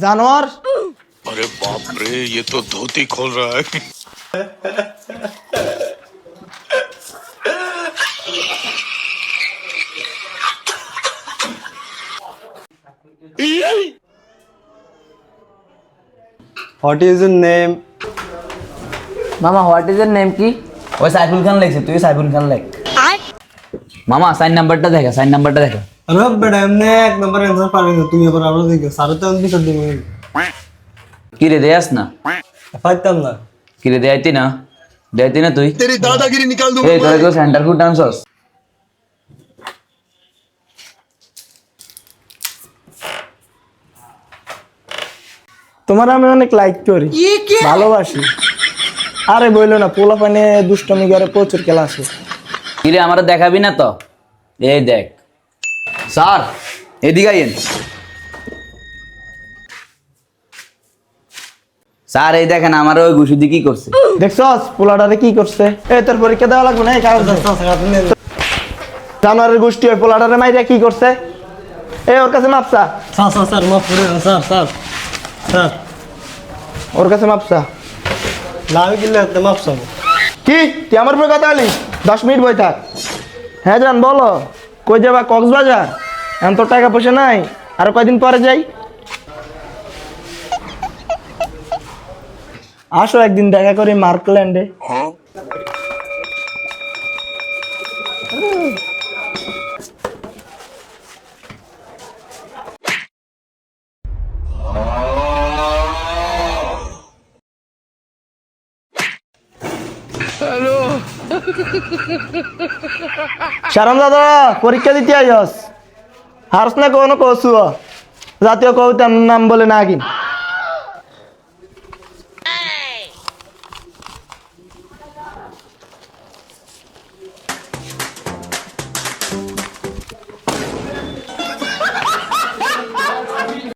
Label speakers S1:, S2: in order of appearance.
S1: जानवर।
S2: अरे बाप रे, ये तो धोती खोल रहा है।
S1: What is your name?
S3: মামা হোয়াট ইজ এর নেম কি?
S4: ওই সাইফুল খান লেখছে, তুই সাইফুল খান লেখ। মামা সাইন নাম্বারটা দেখা, সাইন নাম্বারটা দেখা।
S1: अरे बेटा हमने एक नंबर आंसर पालेंगे तुम ये पर आरो देखो सारे तो उनकी कर देंगे
S4: কি রে দেয়াস না?
S1: फाइटम ना
S4: কি রে দেয়াইতি না? দেয়াইতি না তুই?
S2: तेरी दादागिरी निकाल दूं
S4: এই তোরা কেউ সেন্টার ফুড ডান্সস?
S1: তোমার আমি অনেক লাইক করি ভালোবাসি আরে বইলো না পোলা পানে দুষ্টমি করে প্রচুর খেলা আছে
S4: কি রে আমারে দেখাবি না তো? এই দেখ স্যার, এদিকে আইন স্যার। এই দেখেন আমার ওই ঘুষি দিয়ে কি করছে।
S1: দেখছস পোলাটারে কি করছে এই তোর পরীক্ষা দেওয়া লাগবে না এই কাগজ জানোয়ারের গোষ্ঠী ওই পোলাটারে মাইরা কি করছে এই ওর কাছে মাপসা
S5: স্যার স্যার স্যার মাফ করে দেন স্যার স্যার স্যার
S1: ওর কাছে মাপসা
S5: লাভ গিলে হাতে মাফ চাবো
S1: কি তুই আমার উপরে কথা বলিস 10 মিনিট বই থাক হ্যাঁ জান বলো কই যাবা কক্সবাজার এখন তোর টাকা পয়সা নাই আর কয়দিন পরে যাই আসো একদিন দেখা করি মার্কল্যান্ডে শারম দাদা পরীক্ষা দিতে আইস হারস না কোনো কসু জাতীয় কবিতার নাম বলে না কি